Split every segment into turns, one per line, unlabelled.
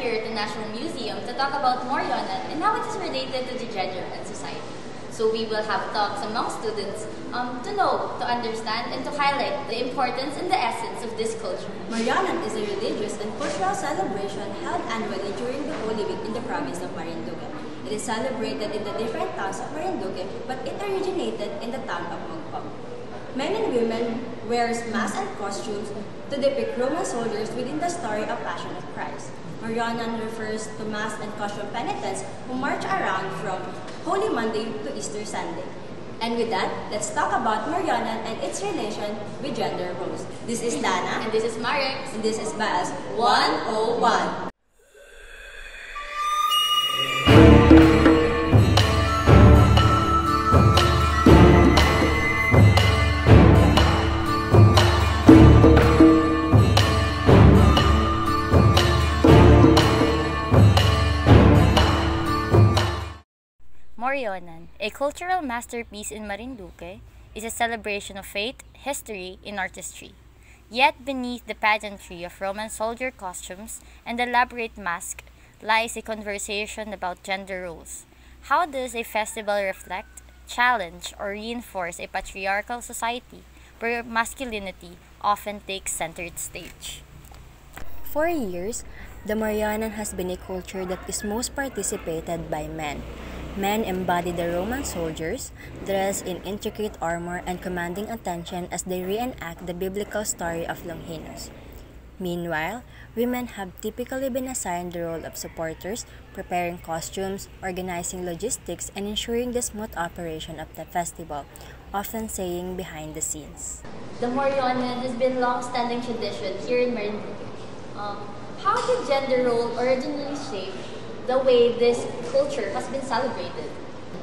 here at the National Museum to talk about Morionan and how it is related to the gender and society. So we will have talks among students to know, to understand, and to highlight the importance and the essence of this culture.
Morionan is a religious and cultural celebration held annually during the Holy Week in the province of Marinduque. It is celebrated in the different towns of Marinduque, but it originated in the town of Mugpog. Men and women wear masks and costumes to depict Roman soldiers within the story of Passion of Christ. Morionan refers to mass and costume penitents who march around from Holy Monday to Easter Sunday. And with that, let's talk about Morionan and its relation with gender roles. This is Dana.
And this is Marek.
And this is Baas 101.
Morionan, a cultural masterpiece in Marinduque, is a celebration of faith, history, and artistry. Yet beneath the pageantry of Roman soldier costumes and elaborate masks lies a conversation about gender roles. How does a festival reflect, challenge, or reinforce a patriarchal society where masculinity often takes center stage?
For years, the Morionan has been a culture that is most participated by men. Men embody the Roman soldiers, dressed in intricate armor and commanding attention as they reenact the biblical story of Longinus. Meanwhile, women have typically been assigned the role of supporters, preparing costumes, organizing logistics, and ensuring the smooth operation of the festival, often staying behind the scenes.
The Morionan has been a long-standing tradition here in Marinduque. How did gender role originally shape the way this culture has been celebrated?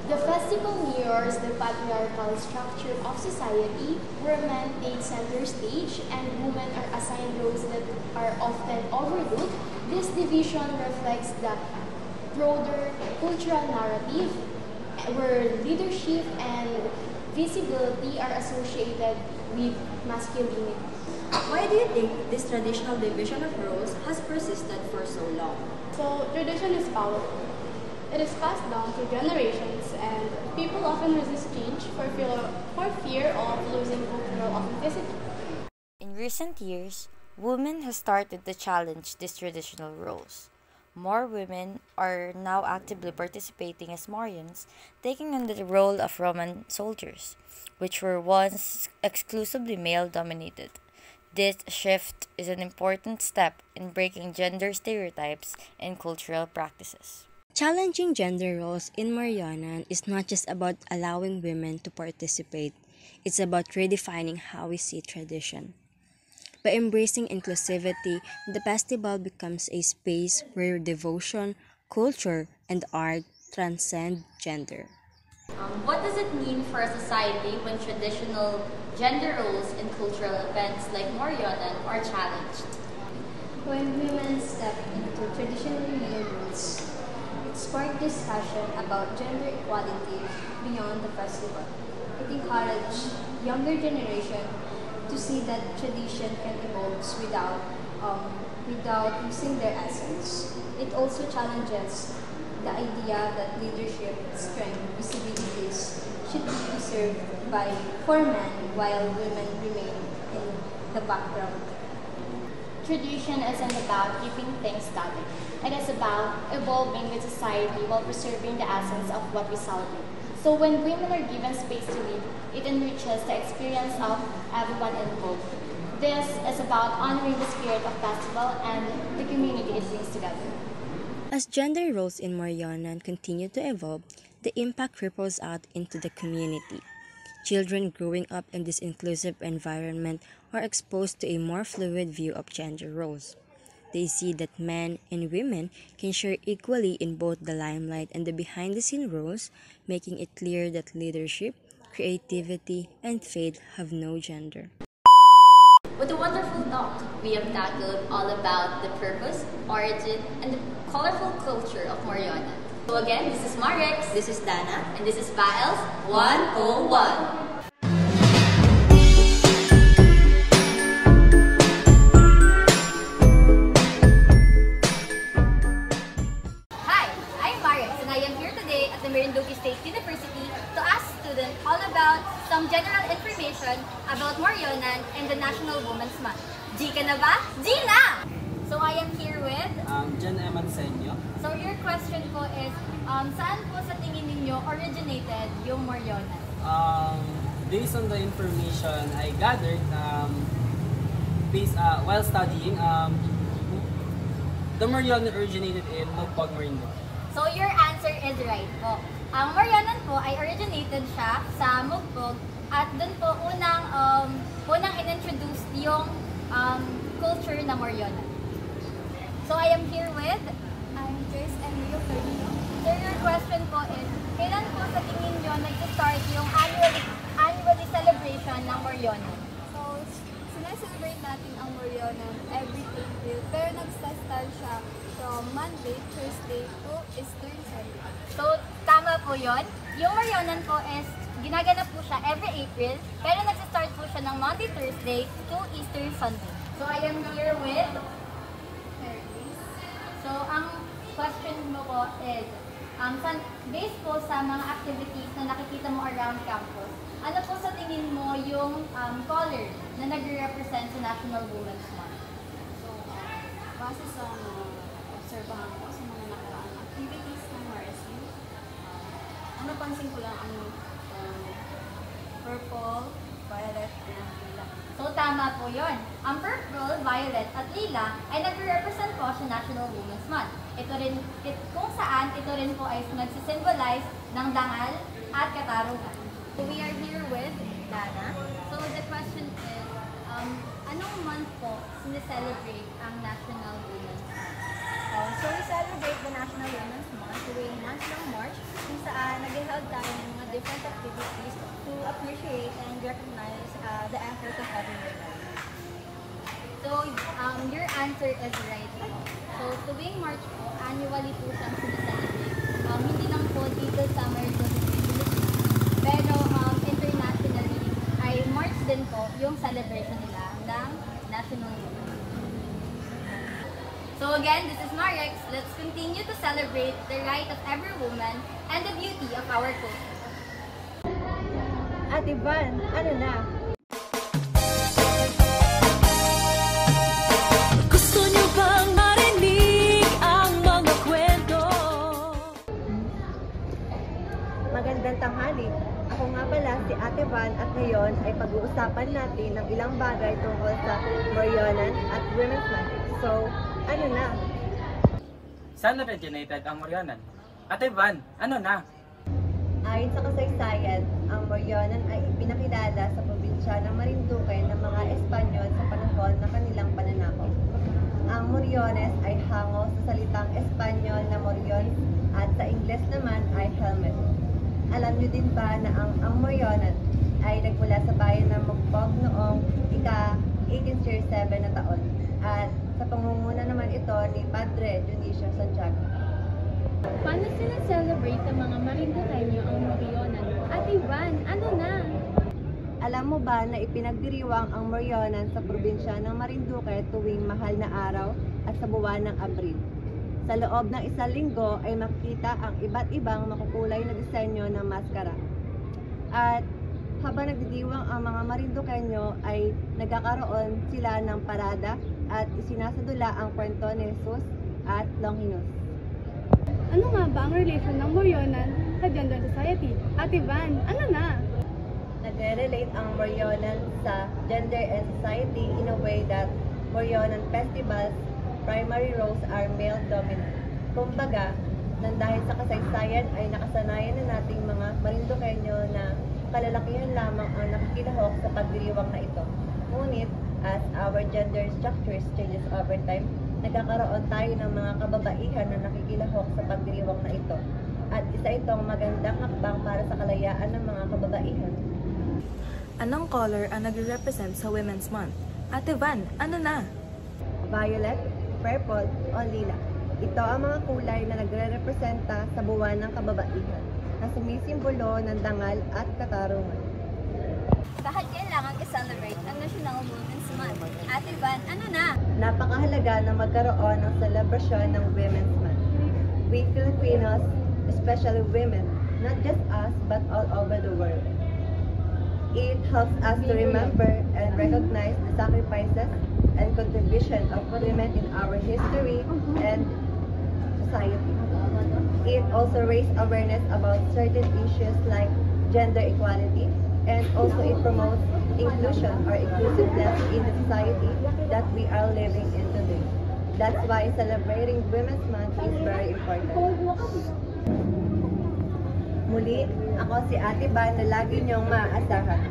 The festival mirrors the patriarchal structure of society where men take center stage and women are assigned roles that are often overlooked. This division reflects the broader cultural narrative where leadership and visibility are associated with masculinity.
Why do you think this traditional division of roles has persisted for so long?
So, tradition is powerful. It is passed down through generations, and people often resist change for fear of losing cultural authenticity.
In recent years, women have started to challenge these traditional roles. More women are now actively participating as Morians, taking on the role of Roman soldiers, which were once exclusively male-dominated. This shift is an important step in breaking gender stereotypes and cultural practices.
Challenging gender roles in Morionan is not just about allowing women to participate, it's about redefining how we see tradition. By embracing inclusivity, the festival becomes a space where devotion, culture, and art transcend gender.
What does it mean for a society when traditional gender roles in cultural events like Morionan are challenged?
When women step into traditionally male roles, it sparked discussion about gender equality beyond the festival. It encouraged younger generation to see that tradition can evolve without losing their essence. It also challenges the idea that leadership, strength, visibilities should be reserved for men while women remain in the background.
Tradition isn't about keeping things static. It is about evolving with society while preserving the essence of what we celebrate. So when women are given space to lead, it enriches the experience of everyone involved. This is about honoring the spirit of festival and the community it brings together.
As gender roles in Morionan continue to evolve, the impact ripples out into the community. Children growing up in this inclusive environment are exposed to a more fluid view of gender roles. They see that men and women can share equally in both the limelight and the behind-the-scenes roles, making it clear that leadership, creativity, and faith have no gender.
What a wonderful talk! We have tackled all about the purpose, origin, and the colorful culture of Morionan. So again, this is Marex,
This is Dana,
and this is Baels 101.
Parex, and I am here today at the Marinduque State University to ask students all about some general information about Morionan and the National Women's Month. G ka na ba? G na! So I am here with...
Jan Emansenyo.
So your question po is, saan po sa tingin ninyo originated yung Morionan?
Based on the information I gathered while studying, the Morionan originated in Mugpog, Marinduque.
So your answer is right po. Ang Morionan po ay originated siya sa Mugpog at dun po unang in-introduce yung culture na Morionan. So I am here with...
I'm Joyce Emilio Ferrino.
Sir, your question po is, kailan po sa tingin nyo nag-start yung annually celebration ng Morionan?
So, sineselebrate natin ang Morionan every April, pero nag-start siya from Monday, Thursday to Easter Sunday.
So, tama po yon. Yung Morionan po is, ginaganap po siya every April, pero nag-start po siya ng Monday, Thursday to Easter Sunday. So, I am here with... So, ang question mo po is, based po sa mga activities na nakikita mo around campus, ano po sa tingin mo yung color na nagre-represent sa National Women's Month?
So, base sa obserbahan ko sa mga nakaraang activities ng MRSU, ang napansin ko lang ang purple, violet, and lila.
So, tama po yun. Ang purple, violet, at lila ay nagre-represent po sa National Women's Month. Kung saan ito rin po ay nagsisimbolize ng dangal at katarungan.
So we are here with Dana.
So, the question is, anong month po sineselebrate ang National Women's Month?
So we celebrate the National Women's Month tuwing month ng March kung saan nag-held tayo ng mga different activities to appreciate and recognize the effort of every woman.
So, your answer is right po. So, tuwing March po, annually po siyang sineselebrate. Hindi lang po dito sa Marinduque University, pero internationally ay March din po yung celebration nila ng National Women's Month. So again, this is Marex. Let's continue to celebrate the right of every woman and the beauty of our culture.
Ate Van, ano na?
Gusto niyo bang marinig ang mga kwento?
Magandang tanghali. Ako nga pala si Ate Van at ngayon ay pag-uusapan natin ng ilang bagay tungkol sa Morionan at Women's Month. So, ano na?
Saan originated ang Morionan? Ate Van, ano na?
Ayon sa kasaysayan, ang Morionan ay ipinakilala sa probinsya ng Marinduque ng mga Espanyol sa panahon ng kanilang pananakop. Ang Moriones ay hango sa salitang Espanyol na Morion at sa Ingles naman ay helmet. Alam niyo din ba na ang Morionan ay nagmula sa bayan ng Mugpog noong ika-1807 na taon at sa pangunguna naman ito ni Padre Dionisio Santiago.
Paano sineselebrate ng mga Marinduqueño ang Morionan? Ate Van, ano na?
Alam mo ba na ipinagdiriwang ang Morionan sa probinsya ng Marinduque tuwing mahal na araw at sa buwan ng Abril? Sa loob ng isang linggo ay makikita ang iba't ibang makukulay na disenyo ng maskara. At habang nagdidiwang ang mga Marinduqueño ay nagkakaroon sila ng parada at isinasadula ang kwento ni Jesus at Longinus.
Ano nga ba ang relation ng Morionan sa gender society? Ate Van, ano na?
Nagre-relate ang Morionan sa gender and society in a way that Morionan festivals primary roles are male dominant. Kumbaga, nang dahil sa kasaysayan ay nakasanayan na nating mga Marinduqueño na kalalakihan lamang ang nakikilahok sa pagdiriwang na ito. Ngunit, as our gender structures changes over time, nagkakaroon tayo ng mga kababaihan na nakikilahok sa pagdiriwang na ito. At isa itong magandang hakbang para sa kalayaan ng mga kababaihan.
Anong color ang nagre-represent sa Women's Month? Ate Van, ano na?
Violet, purple, o lila. Ito ang mga kulay na nagre-representa sa buwan ng kababaihan na sumisimbolo ng dangal at katarungan.
Bakit kailangan i-celebrate ang National Women's Month? Ate Van, ano na?
Napakahalaga na magkaroon ng selebrasyon ng Women's Month.
we Filipinos, especially women, not just us, but all over the world. It helps us to remember and recognize the sacrifices and contribution of women in our history and society. It also raises awareness about certain issues like gender equality, and also it promotes inclusion or inclusiveness in the society that we are living in today. That's why celebrating Women's Month is very important. Muli, ako si Ate Van na lagi niyong maaasahan.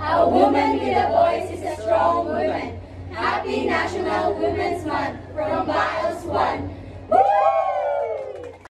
A woman with a voice is a strong woman. Happy National Women's Month from Bios 1.